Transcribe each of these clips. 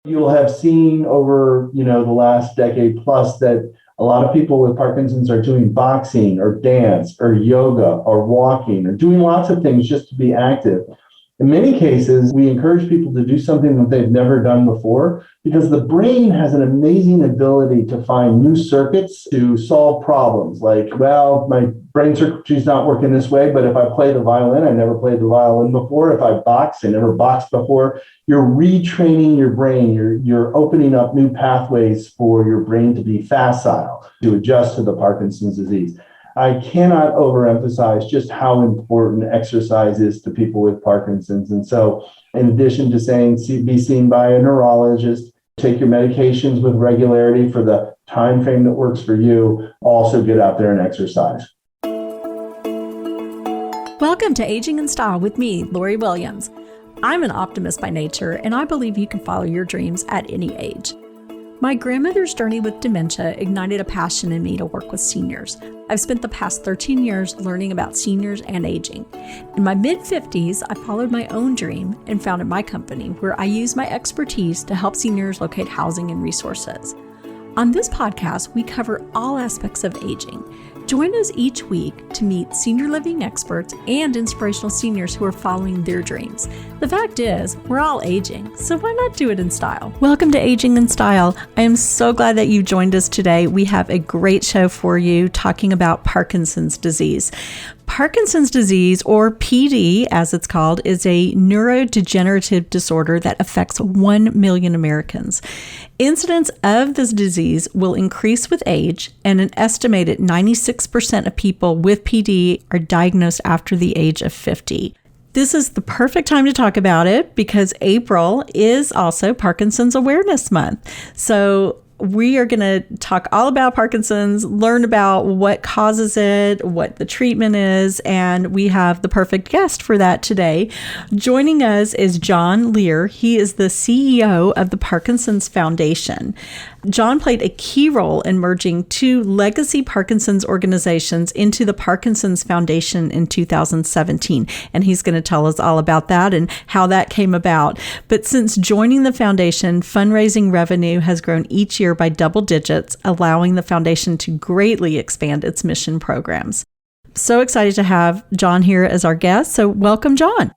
You'll have seen over, the last decade plus that a lot of people with Parkinson's are doing boxing or dance or yoga or walking or doing lots of things just to be active. In many cases, we encourage people to do something that they've never done before because the brain has an amazing ability to find new circuits to solve problems. Like, well, my brain circuitry's not working this way, but if I play the violin, I never played the violin before. If I box, I never boxed before. You're retraining your brain. You're opening up new pathways for your brain to be facile, to adjust to the Parkinson's disease. I cannot overemphasize just how important exercise is to people with Parkinson's. And so in addition to saying be seen by a neurologist, take your medications with regularity for the time frame that works for you, also get out there and exercise. Welcome to Aging in Style with me, Lori Williams. I'm an optimist by nature, and I believe you can follow your dreams at any age. My grandmother's journey with dementia ignited a passion in me to work with seniors. I've spent the past 13 years learning about seniors and aging. In my mid-50s, I followed my own dream and founded my company where I use my expertise to help seniors locate housing and resources. On this podcast, we cover all aspects of aging. Join us each week to meet senior living experts and inspirational seniors who are following their dreams. The fact is, we're all aging, so why not do it in style? Welcome to Aging in Style. I am so glad that you joined us today. We have a great show for you talking about Parkinson's disease. Parkinson's disease, or PD as it's called, is a neurodegenerative disorder that affects 1 million Americans. Incidence of this disease will increase with age, and an estimated 96% of people with PD are diagnosed after the age of 50. This is the perfect time to talk about it because April is also Parkinson's Awareness Month. So we are going to talk all about Parkinson's, learn about what causes it, what the treatment is, and we have the perfect guest for that today. Joining us is John Lehr. He is the CEO of the Parkinson's Foundation. John played a key role in merging two legacy Parkinson's organizations into the Parkinson's Foundation in 2017, and he's going to tell us all about that and how that came about. But since joining the foundation, fundraising revenue has grown each year by double digits, allowing the foundation to greatly expand its mission programs. So excited to have John here as our guest. So welcome, John.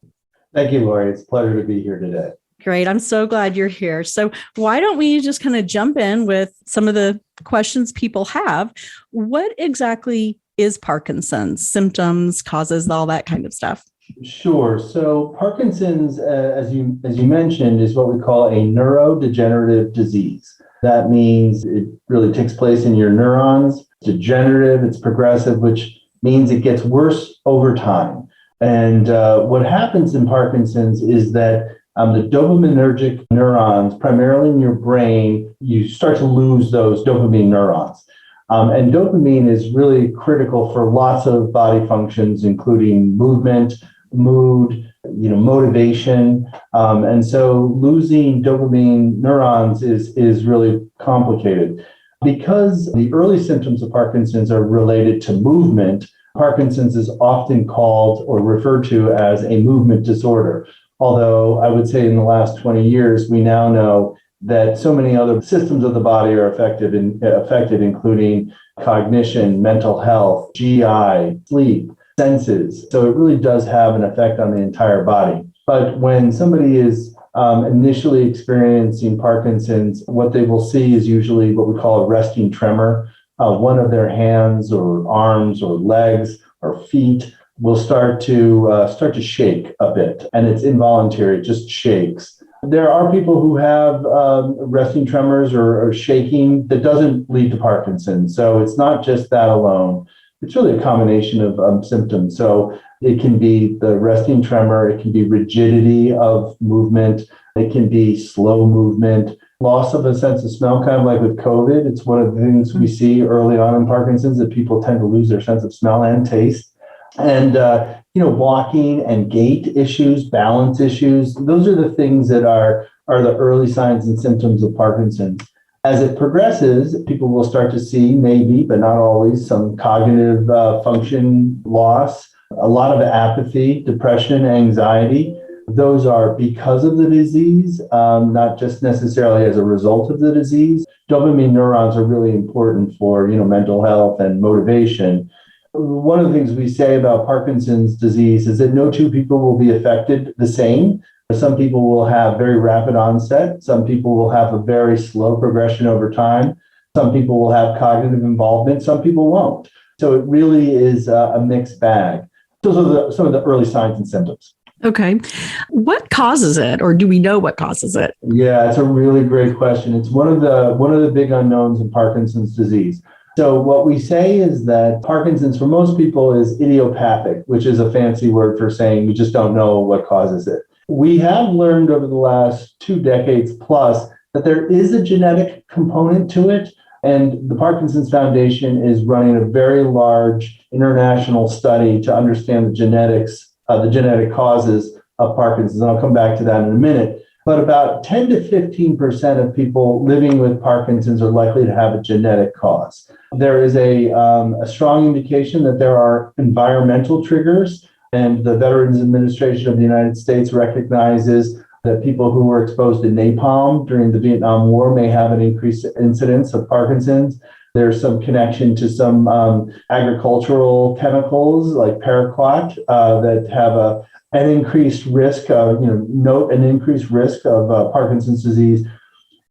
Thank you, Lori. It's a pleasure to be here today. Great. I'm so glad you're here. So why don't we just kind of jump in with some of the questions people have? What exactly is Parkinson's? Symptoms, causes, all that kind of stuff. Sure. So Parkinson's, as you mentioned, is what we call a neurodegenerative disease. That means it really takes place in your neurons. It's degenerative, it's progressive, which means it gets worse over time. And what happens in Parkinson's is that the dopaminergic neurons, primarily in your brain, you start to lose those dopamine neurons. And dopamine is really critical for lots of body functions, including movement, mood, motivation. And so losing dopamine neurons is really complicated. Because the early symptoms of Parkinson's are related to movement, Parkinson's is often called or referred to as a movement disorder. Although I would say in the last 20 years, we now know that so many other systems of the body are affected, including cognition, mental health, GI, sleep, senses. So it really does have an effect on the entire body. But when somebody is initially experiencing Parkinson's, what they will see is usually what we call a resting tremor. One of their hands or arms or legs or feet will start to shake a bit, and it's involuntary, it just shakes. There are people who have resting tremors or shaking that doesn't lead to Parkinson's, so it's not just that alone. It's really a combination of symptoms. So it can be the resting tremor, it can be rigidity of movement, it can be slow movement, loss of a sense of smell, kind of like with COVID. It's one of the things we see early on in Parkinson's, that people tend to lose their sense of smell and taste. And, walking and gait issues, balance issues, those are the things that are the early signs and symptoms of Parkinson's. As it progresses, people will start to see, maybe, but not always, some cognitive function loss, a lot of apathy, depression, anxiety. Those are because of the disease, not just necessarily as a result of the disease. Dopamine neurons are really important for, mental health and motivation. One of the things we say about Parkinson's disease is that no two people will be affected the same. Some people will have very rapid onset. Some people will have a very slow progression over time. Some people will have cognitive involvement. Some people won't. So it really is a mixed bag. Those are some of the early signs and symptoms. Okay. What causes it, or do we know what causes it? Yeah, it's a really great question. It's one of the big unknowns in Parkinson's disease. So what we say is that Parkinson's for most people is idiopathic, which is a fancy word for saying we just don't know what causes it. We have learned over the last 2 decades plus that there is a genetic component to it. And the Parkinson's Foundation is running a very large international study to understand the genetic causes of Parkinson's. And I'll come back to that in a minute. But about 10 to 15% of people living with Parkinson's are likely to have a genetic cause. There is a strong indication that there are environmental triggers, and the Veterans Administration of the United States recognizes that people who were exposed to napalm during the Vietnam War may have an increased incidence of Parkinson's. There's some connection to some agricultural chemicals like paraquat that have an increased risk of, an increased risk of Parkinson's disease.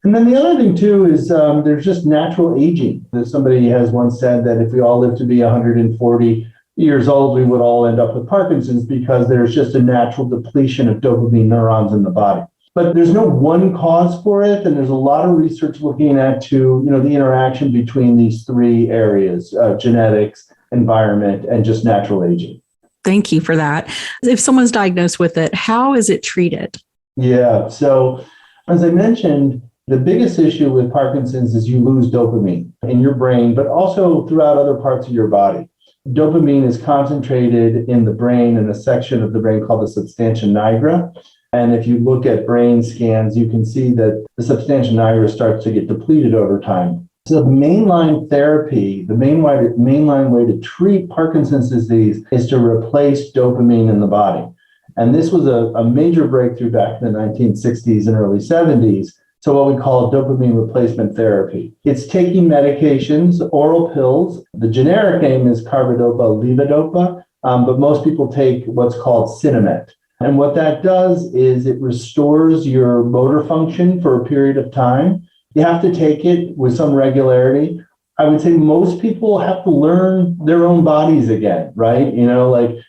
And then the other thing too is there's just natural aging. Somebody has once said that if we all live to be 140 years old, we would all end up with Parkinson's because there's just a natural depletion of dopamine neurons in the body. But there's no one cause for it, and there's a lot of research looking at the interaction between these 3 areas: genetics, environment, and just natural aging. Thank you for that. If someone's diagnosed with it, how is it treated? Yeah, so as I mentioned, the biggest issue with Parkinson's is you lose dopamine in your brain, but also throughout other parts of your body. Dopamine is concentrated in the brain in a section of the brain called the substantia nigra. And if you look at brain scans, you can see that the substantia nigra starts to get depleted over time. So the mainline therapy, the mainline way to treat Parkinson's disease is to replace dopamine in the body. And this was a major breakthrough back in the 1960s and early 70s. So what we call dopamine replacement therapy. It's taking medications, oral pills. The generic name is carbidopa-levodopa, but most people take what's called Sinemet. And what that does is it restores your motor function for a period of time. You have to take it with some regularity. I would say most people have to learn their own bodies again, right?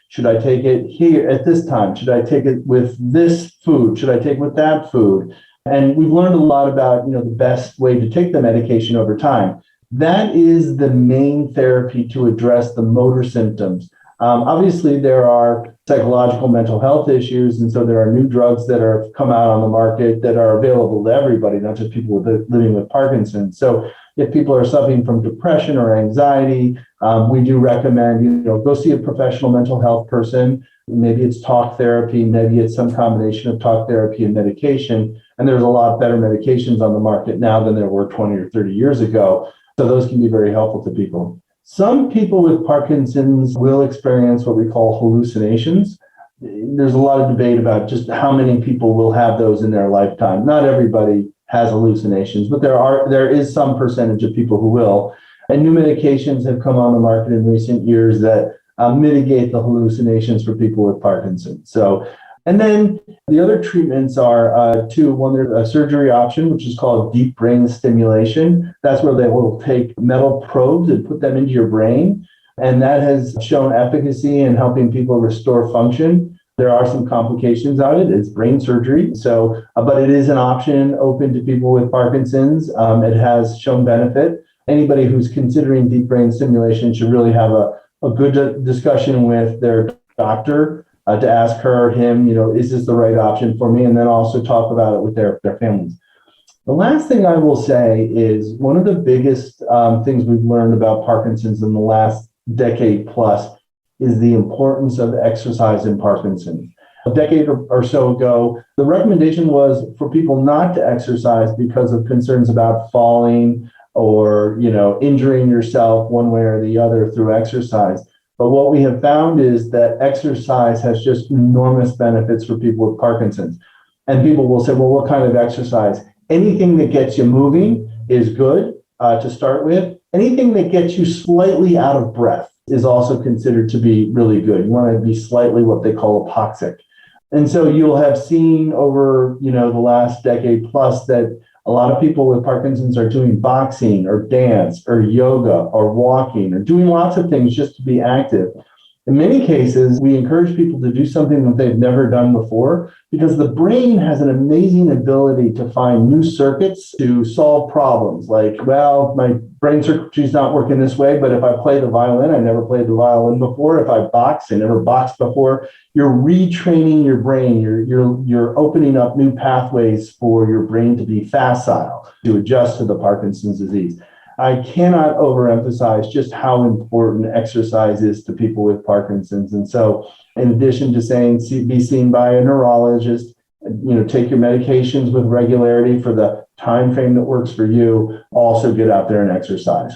Should I take it here at this time? Should I take it with this food? Should I take it with that food? And we've learned a lot about, the best way to take the medication over time. That is the main therapy to address the motor symptoms. Obviously, there are psychological mental health issues, and so there are new drugs that have come out on the market that are available to everybody, not just people living with Parkinson's. So if people are suffering from depression or anxiety, we do recommend, go see a professional mental health person. Maybe it's talk therapy, maybe it's some combination of talk therapy and medication. And there's a lot better medications on the market now than there were 20 or 30 years ago. So those can be very helpful to people. Some people with Parkinson's will experience what we call hallucinations. There's a lot of debate about just how many people will have those in their lifetime. Not everybody has hallucinations, but there is some percentage of people who will. And new medications have come on the market in recent years that mitigate the hallucinations for people with Parkinson's. And then the other treatments are one, there's a surgery option, which is called deep brain stimulation. That's where they will take metal probes and put them into your brain. And that has shown efficacy in helping people restore function. There are some complications of it. It's brain surgery. But it is an option open to people with Parkinson's. It has shown benefit. Anybody who's considering deep brain stimulation should really have a good discussion with their doctor to ask her, him, is this the right option for me? And then also talk about it with their families. The last thing I will say is one of the biggest things we've learned about Parkinson's in the last decade plus is the importance of exercise in Parkinson's. A decade or so ago, the recommendation was for people not to exercise because of concerns about falling or, injuring yourself one way or the other through exercise. But what we have found is that exercise has just enormous benefits for people with Parkinson's. And people will say, well, what kind of exercise? Anything that gets you moving is good to start with. Anything that gets you slightly out of breath is also considered to be really good. You want to be slightly what they call hypoxic. And so you'll have seen over, the last decade plus that a lot of people with Parkinson's are doing boxing or dance or yoga or walking or doing lots of things just to be active. In many cases, we encourage people to do something that they've never done before because the brain has an amazing ability to find new circuits to solve problems. Like, well, my brain circuitry is not working this way, but if I play the violin, I never played the violin before. If I box, I never boxed before. You're retraining your brain. You're opening up new pathways for your brain to be facile, to adjust to the Parkinson's disease. I cannot overemphasize just how important exercise is to people with Parkinson's. And so in addition to saying be seen by a neurologist, take your medications with regularity for the time frame that works for you, also get out there and exercise.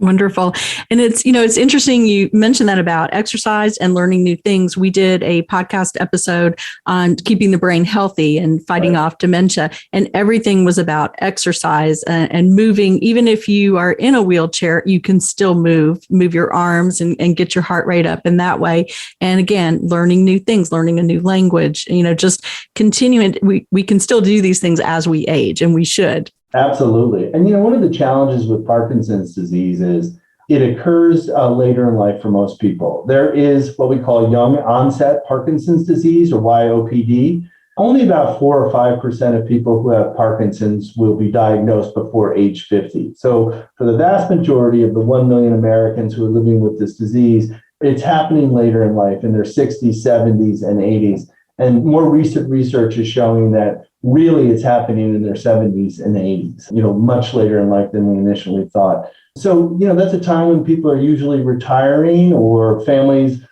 Wonderful. And it's interesting you mentioned that about exercise and learning new things. We did a podcast episode on keeping the brain healthy and fighting off dementia, and everything was about exercise and moving. Even if you are in a wheelchair, you can still move your arms and get your heart rate up in that way. And again, learning new things, learning a new language, just continuing. We can still do these things as we age, and we should. Absolutely. And, one of the challenges with Parkinson's disease is it occurs later in life for most people. There is what we call young onset Parkinson's disease, or YOPD. Only about 4 or 5% of people who have Parkinson's will be diagnosed before age 50. So for the vast majority of the 1 million Americans who are living with this disease, it's happening later in life in their 60s, 70s, and 80s. And more recent research is showing that really it's happening in their 70s and 80s, much later in life than we initially thought. So, that's a time when people are usually retiring or families,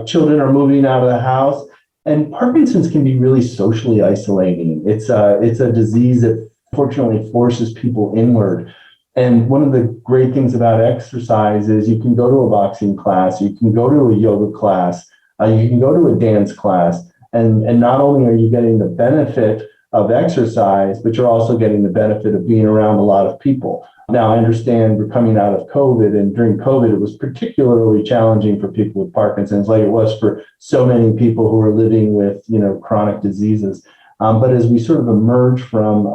children are moving out of the house. And Parkinson's can be really socially isolating. It's a disease that fortunately forces people inward. And one of the great things about exercise is you can go to a boxing class, you can go to a yoga class, you can go to a dance class. And not only are you getting the benefit of exercise, but you're also getting the benefit of being around a lot of people. Now, I understand we're coming out of COVID, and during COVID, it was particularly challenging for people with Parkinson's, like it was for so many people who are living with, chronic diseases. But as we sort of emerge from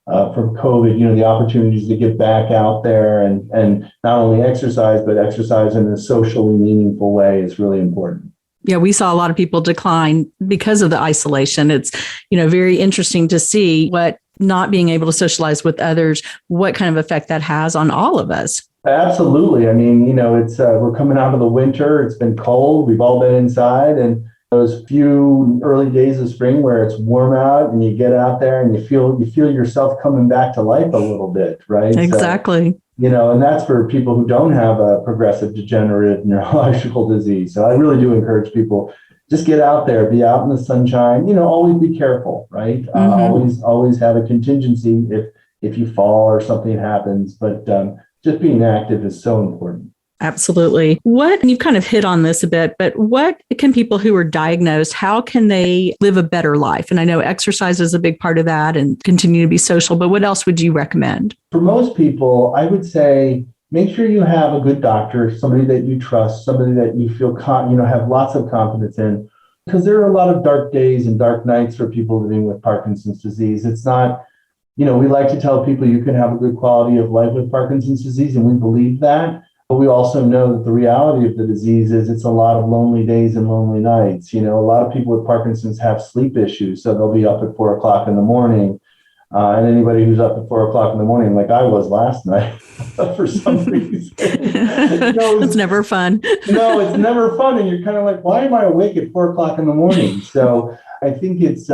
COVID, the opportunities to get back out there and not only exercise, but exercise in a socially meaningful way is really important. Yeah, we saw a lot of people decline because of the isolation. It's, very interesting to see what not being able to socialize with others, what kind of effect that has on all of us. Absolutely. I mean, it's we're coming out of the winter. It's been cold. We've all been inside, and those few early days of spring where it's warm out and you get out there and you feel yourself coming back to life a little bit, right? Exactly. So, and that's for people who don't have a progressive degenerative neurological disease. So I really do encourage people, just get out there, be out in the sunshine, always be careful, right? Always have a contingency if you fall or something happens, but just being active is so important. Absolutely. You've kind of hit on this a bit, but what can people who are diagnosed, how can they live a better life? And I know exercise is a big part of that and continue to be social, but what else would you recommend? For most people, I would say, make sure you have a good doctor, somebody that you trust, somebody that you feel, have lots of confidence in, because there are a lot of dark days and dark nights for people living with Parkinson's disease. It's not, we like to tell people you can have a good quality of life with Parkinson's disease, and we believe that. But we also know that the reality of the disease is it's a lot of lonely days and lonely nights. A lot of people with Parkinson's have sleep issues, so they'll be up at 4 o'clock in the morning. And anybody who's up at 4 o'clock in the morning, like I was last night, for some reason. It's never fun. No, it's never fun. And you're kind of like, why am I awake at 4 o'clock in the morning? So I think it's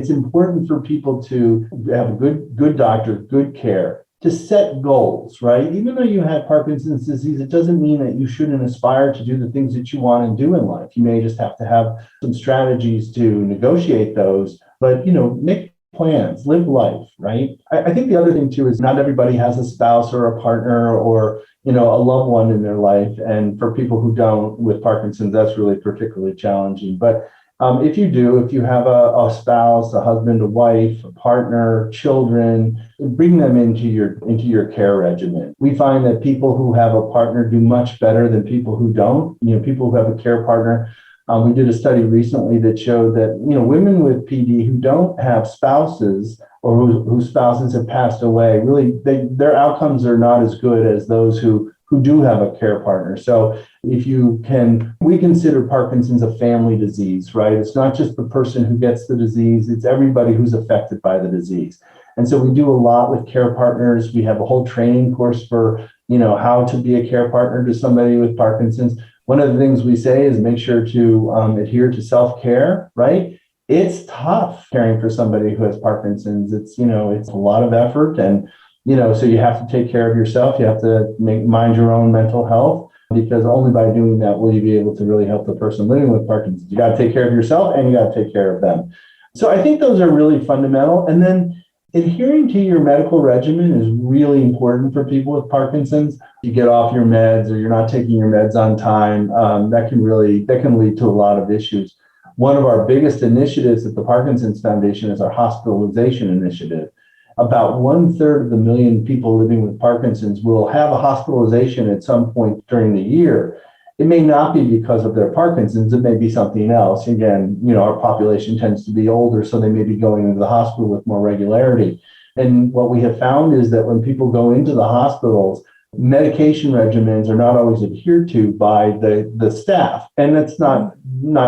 important for people to have a good doctor, good care, to set goals, right? Even though you have Parkinson's disease, it doesn't mean that you shouldn't aspire to do the things that you want to do in life. You may just have to have some strategies to negotiate those, but, make plans, live life, right? I think the other thing too is not everybody has a spouse or a partner or, a loved one in their life. And for people who don't with Parkinson's, that's really particularly challenging. But if you do, if you have a spouse, a husband, a wife, a partner, children, bring them into your care regimen. We find that people who have a partner do much better than people who don't. People who have a care partner. We did a study recently that showed that women with PD who don't have spouses or whose spouses have passed away, really their outcomes are not as good as those who do have a care partner. So we consider Parkinson's a family disease, right? It's not just the person who gets the disease, it's everybody who's affected by the disease. And so we do a lot with care partners. We have a whole training course for, how to be a care partner to somebody with Parkinson's. One of the things we say is make sure to adhere to self-care, right? It's tough caring for somebody who has Parkinson's. It's a lot of effort. And, so you have to take care of yourself. You have to mind your own mental health, because only by doing that will you be able to really help the person living with Parkinson's. You got to take care of yourself and you got to take care of them. So I think those are really fundamental. And then adhering to your medical regimen is really important for people with Parkinson's. You get off your meds or you're not taking your meds on time, that can lead to a lot of issues. One of our biggest initiatives at the Parkinson's Foundation is our hospitalization initiative. About 1/3 of the million people living with Parkinson's will have a hospitalization at some point during the year. It may not be because of their Parkinson's, it may be something else. Again, our population tends to be older, so they may be going into the hospital with more regularity. And what we have found is that when people go into the hospitals, medication regimens are not always adhered to by the staff. And that's not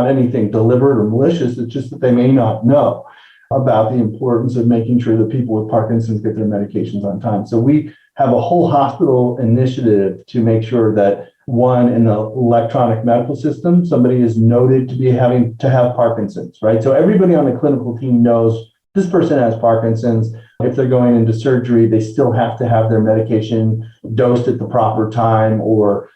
anything deliberate or malicious, it's just that they may not know about the importance of making sure that people with Parkinson's get their medications on time. So we have a whole hospital initiative to make sure that one, in the electronic medical system, somebody is noted to be having to have Parkinson's, right? So everybody on the clinical team knows this person has Parkinson's. If they're going into surgery, they still have to have their medication dosed at the proper time, or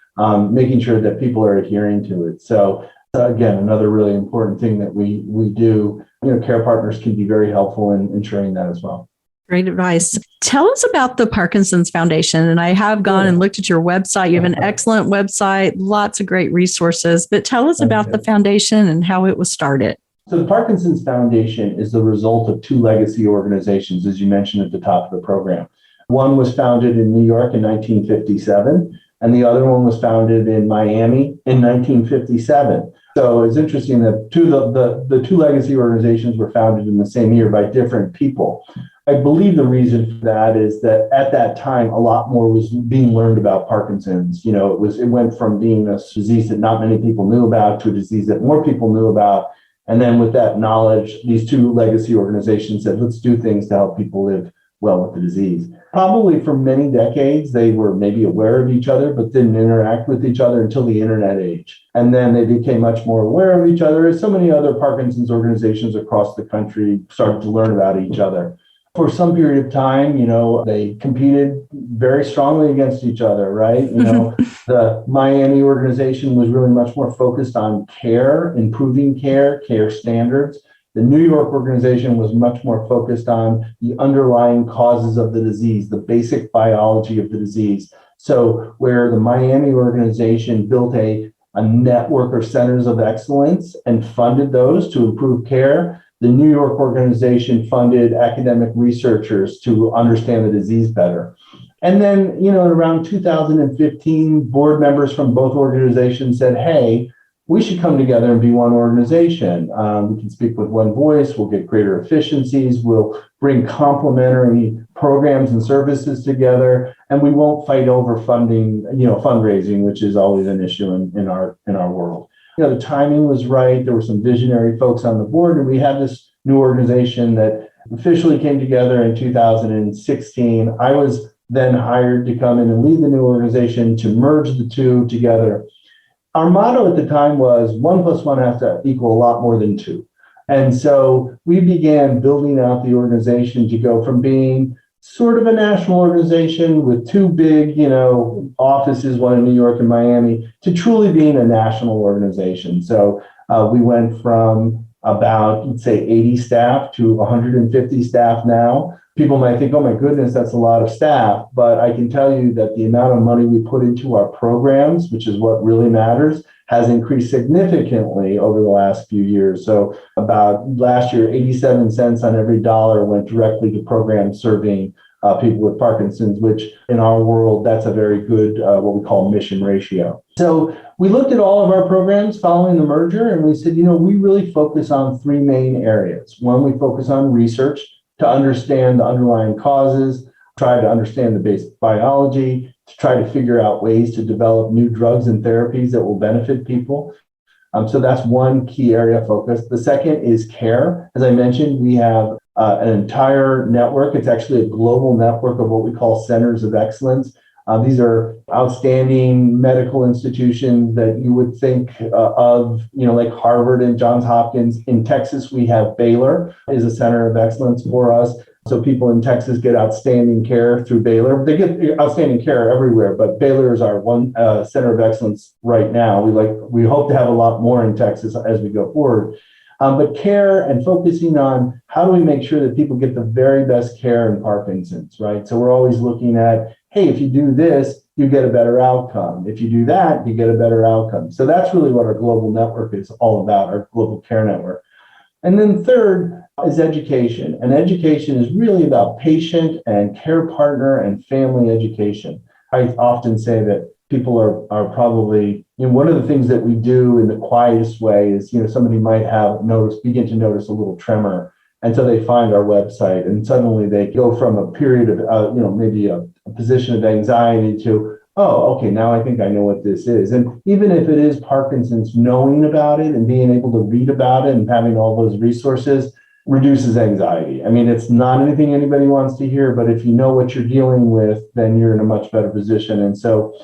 making sure that people are adhering to it. So again, another really important thing that we do. Care partners can be very helpful in ensuring that as well. Great advice. Tell us about the Parkinson's Foundation. And I have gone and looked at your website. You have an excellent website, lots of great resources, but tell us about the foundation and how it was started. So the Parkinson's Foundation is the result of two legacy organizations, as you mentioned at the top of the program. One was founded in New York in 1957, and the other one was founded in Miami in 1957. So it's interesting that the two legacy organizations were founded in the same year by different people. I believe the reason for that is that at that time, a lot more was being learned about Parkinson's. It went from being a disease that not many people knew about to a disease that more people knew about. And then with that knowledge, these two legacy organizations said, let's do things to help people live well with the disease. Probably for many decades, they were maybe aware of each other, but didn't interact with each other until the internet age. And then they became much more aware of each other, as so many other Parkinson's organizations across the country started to learn about each other. For some period of time, they competed very strongly against each other, right? The Miami organization was really much more focused on care, improving care standards. The New York organization was much more focused on the underlying causes of the disease, the basic biology of the disease. So where the Miami organization built a network of centers of excellence and funded those to improve care, the New York organization funded academic researchers to understand the disease better. And then, around 2015, board members from both organizations said, hey, we should come together and be one organization. We can speak with one voice, we'll get greater efficiencies, we'll bring complementary programs and services together, and we won't fight over funding, fundraising, which is always an issue in our world. The timing was right. There were some visionary folks on the board, and we had this new organization that officially came together in 2016. I was then hired to come in and lead the new organization to merge the two together. Our motto at the time was 1 + 1 has to equal a lot more than 2. And so we began building out the organization to go from being sort of a national organization with two big, offices, one in New York and Miami, to truly being a national organization. So we went from about, let's say, 80 staff to 150 staff now. People might think, oh my goodness, that's a lot of staff. But I can tell you that the amount of money we put into our programs, which is what really matters, has increased significantly over the last few years. So about last year, 87 cents on every dollar went directly to programs serving people with Parkinson's, which in our world, that's a very good, what we call mission ratio. So we looked at all of our programs following the merger, and we said, we really focus on three main areas. One, we focus on research to understand the underlying causes, try to understand the basic biology, to try to figure out ways to develop new drugs and therapies that will benefit people. So that's one key area of focus. The second is care. As I mentioned, we have an entire network. It's actually a global network of what we call centers of excellence. These are outstanding medical institutions that you would think of, like Harvard and Johns Hopkins. In Texas, we have Baylor is a center of excellence for us. So people in Texas get outstanding care through Baylor. They get outstanding care everywhere, but Baylor is our one center of excellence right now. We hope to have a lot more in Texas as we go forward. But care and focusing on how do we make sure that people get the very best care in Parkinson's, right? So we're always looking at, hey, if you do this, you get a better outcome. If you do that, you get a better outcome. So that's really what our global network is all about, our global care network. And then third is education. And education is really about patient and care partner and family education. I often say that people are probably, one of the things that we do in the quietest way is, somebody might begin to notice a little tremor. And so they find our website and suddenly they go from a period of, maybe a position of anxiety to, oh, okay, now I think I know what this is. And even if it is Parkinson's, knowing about it and being able to read about it and having all those resources reduces anxiety. I mean, it's not anything anybody wants to hear, but if you know what you're dealing with, then you're in a much better position. And so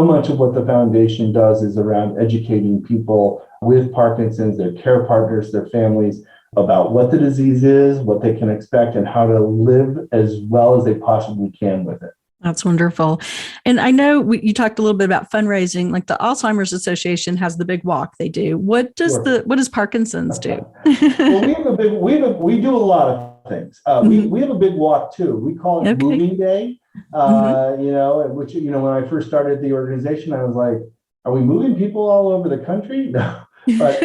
much of what the foundation does is around educating people with Parkinson's, their care partners, their families, about what the disease is, what they can expect, and how to live as well as they possibly can with it. That's wonderful. And I know you talked a little bit about fundraising, like the Alzheimer's Association has the big walk they do. What does Parkinson's do? Well, we do a lot of things. We have a big walk too. We call it Moving Day. Which, when I first started the organization, I was like, are we moving people all over the country? No. But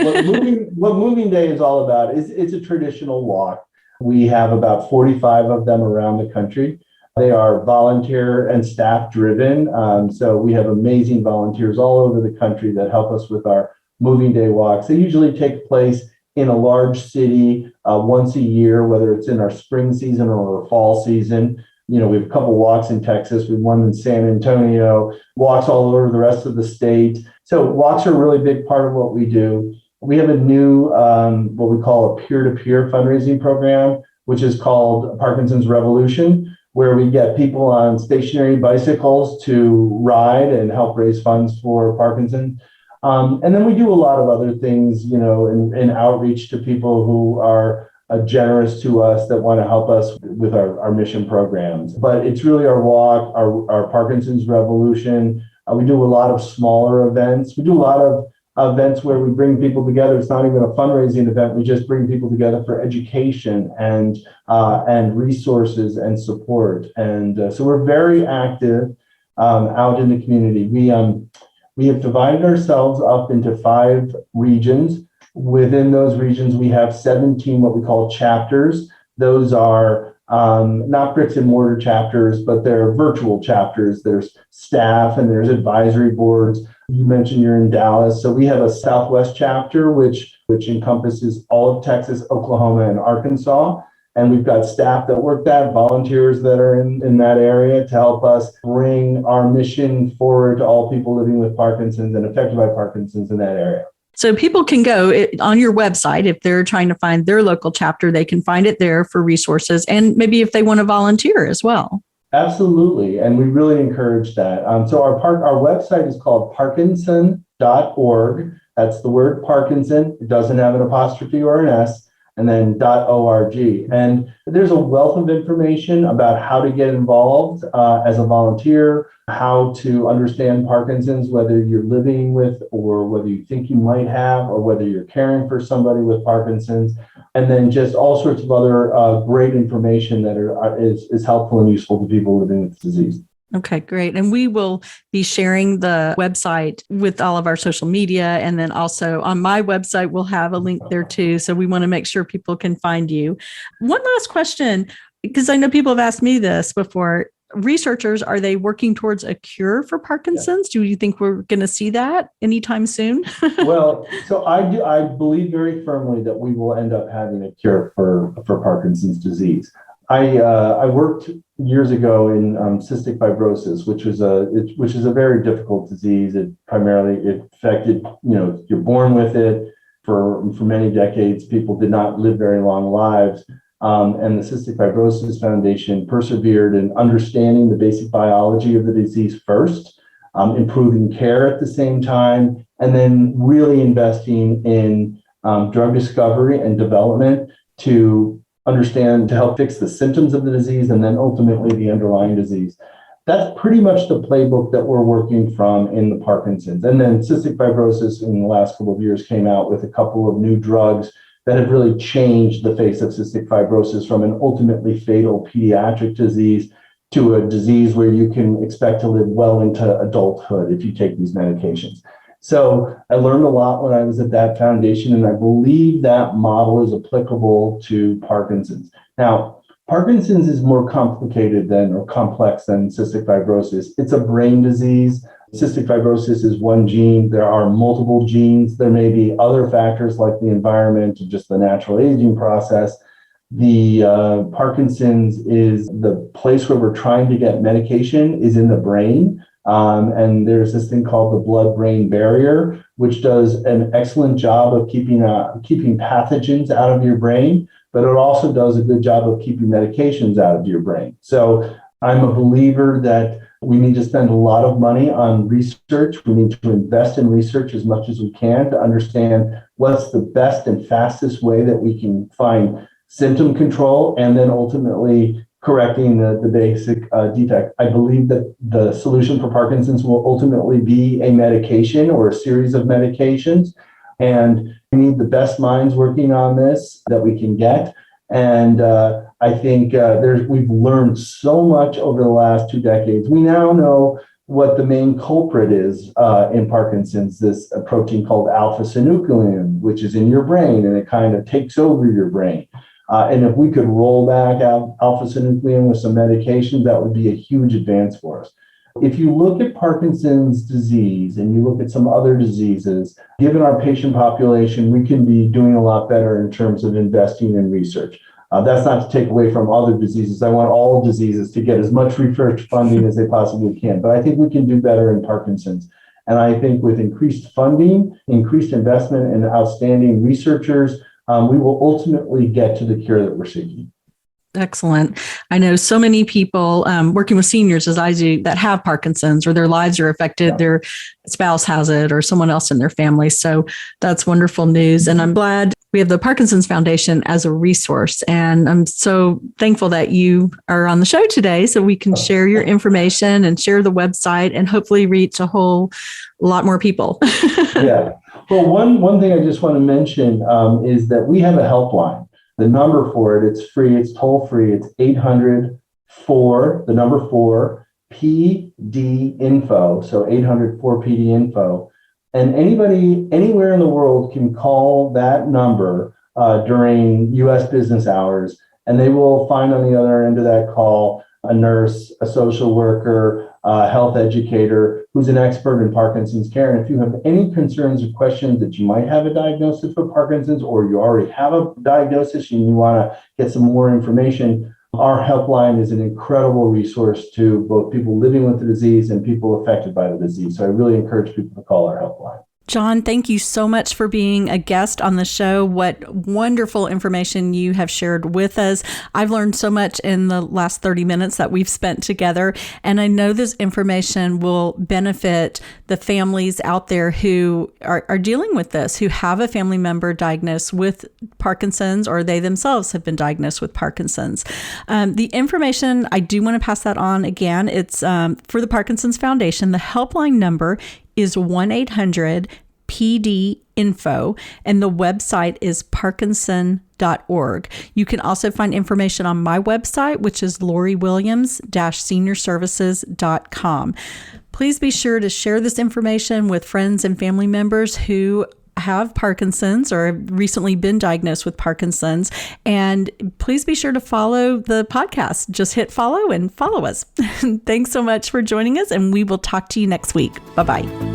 what Moving Day is all about is it's a traditional walk. We have about 45 of them around the country. They are volunteer and staff driven. So we have amazing volunteers all over the country that help us with our Moving Day walks. They usually take place in a large city once a year, whether it's in our spring season or our fall season. We have a couple walks in Texas. We have one in San Antonio, walks all over the rest of the state. So walks are a really big part of what we do. We have a new, what we call a peer-to-peer fundraising program, which is called Parkinson's Revolution, where we get people on stationary bicycles to ride and help raise funds for Parkinson's. And then we do a lot of other things, in outreach to people who are generous to us that want to help us with our mission programs. But it's really our walk, our Parkinson's Revolution. We do a lot of smaller events. We do a lot of events where we bring people together. It's not even a fundraising event. We just bring people together for education and resources and support. And so we're very active out in the community. We have divided ourselves up into 5 regions. Within those regions, we have 17 what we call chapters. Those are not bricks and mortar chapters, but they're virtual chapters. There's staff and there's advisory boards. You mentioned you're in Dallas. So we have a Southwest chapter, which encompasses all of Texas, Oklahoma, and Arkansas. And we've got staff that work that, volunteers that are in that area to help us bring our mission forward to all people living with Parkinson's and affected by Parkinson's in that area. So people can go on your website if they're trying to find their local chapter, they can find it there for resources and maybe if they want to volunteer as well. Absolutely. And we really encourage that. So our website is called parkinson.org. That's the word Parkinson. It doesn't have an apostrophe or an S. and then .org. And there's a wealth of information about how to get involved as a volunteer, how to understand Parkinson's, whether you're living with or whether you think you might have, or whether you're caring for somebody with Parkinson's, and then just all sorts of other great information that is helpful and useful to people living with the disease. Okay, great. And we will be sharing the website with all of our social media. And then also on my website, we'll have a link there too. So we want to make sure people can find you. One last question, because I know people have asked me this before. Researchers, are they working towards a cure for Parkinson's? Do you think we're going to see that anytime soon? Well, so I believe very firmly that we will end up having a cure for Parkinson's disease. I worked years ago in cystic fibrosis, which is a very difficult disease. It affected, you're born with it. For many decades, people did not live very long lives. And the Cystic Fibrosis Foundation persevered in understanding the basic biology of the disease first, improving care at the same time, and then really investing in drug discovery and development to help fix the symptoms of the disease and then ultimately the underlying disease. That's pretty much the playbook that we're working from in the Parkinson's. And then cystic fibrosis in the last couple of years came out with a couple of new drugs that have really changed the face of cystic fibrosis from an ultimately fatal pediatric disease to a disease where you can expect to live well into adulthood if you take these medications. So I learned a lot when I was at that foundation, and I believe that model is applicable to Parkinson's. Now, Parkinson's is more complicated or complex than cystic fibrosis. It's a brain disease. Cystic fibrosis is one gene. There are multiple genes. There may be other factors like the environment or just the natural aging process. The Parkinson's is the place where we're trying to get medication is in the brain. And there's this thing called the blood-brain barrier, which does an excellent job of keeping pathogens out of your brain, but it also does a good job of keeping medications out of your brain. So I'm a believer that we need to spend a lot of money on research. We need to invest in research as much as we can to understand what's the best and fastest way that we can find symptom control and then ultimately correcting the basic defect. I believe that the solution for Parkinson's will ultimately be a medication or a series of medications. And we need the best minds working on this that we can get. And I think we've learned so much over the last 2 decades. We now know what the main culprit is in Parkinson's, this protein called alpha-synuclein, which is in your brain, and it kind of takes over your brain. And if we could roll back alpha-synuclein with some medications, that would be a huge advance for us. If you look at Parkinson's disease and you look at some other diseases, given our patient population, we can be doing a lot better in terms of investing in research. That's not to take away from other diseases. I want all diseases to get as much research funding as they possibly can, but I think we can do better in Parkinson's. And I think with increased funding, increased investment in outstanding researchers, we will ultimately get to the cure that we're seeking. Excellent. I know so many people working with seniors as I do that have Parkinson's or their lives are affected. Yeah. Their spouse has it or someone else in their family. So that's wonderful news. And I'm glad we have the Parkinson's Foundation as a resource. And I'm so thankful that you are on the show today so we can share your information and share the website and hopefully reach a whole lot more people. Yeah. Well, one thing I just want to mention is that we have a helpline. The number for it, it's free, it's toll free. It's 800-4PD-INFO. So 800-4PD-INFO. And anybody anywhere in the world can call that number during U.S. business hours, and they will find on the other end of that call a nurse, a social worker, a health educator who's an expert in Parkinson's care. And if you have any concerns or questions that you might have a diagnosis for Parkinson's, or you already have a diagnosis and you want to get some more information, our helpline is an incredible resource to both people living with the disease and people affected by the disease. So I really encourage people to call our helpline. John, thank you so much for being a guest on the show. What wonderful information you have shared with us. I've learned so much in the last 30 minutes that we've spent together, and I know this information will benefit the families out there who are dealing with this, who have a family member diagnosed with Parkinson's, or they themselves have been diagnosed with Parkinson's. The information, I do want to pass that on again. It's for the Parkinson's Foundation. The helpline number is 1-800-PD-INFO, and the website is parkinson.org. You can also find information on my website, which is loriwilliams-seniorservices.com. Please be sure to share this information with friends and family members who have Parkinson's or have recently been diagnosed with Parkinson's. And please be sure to follow the podcast. Just hit follow and follow us. Thanks so much for joining us, and we will talk to you next week. Bye-bye.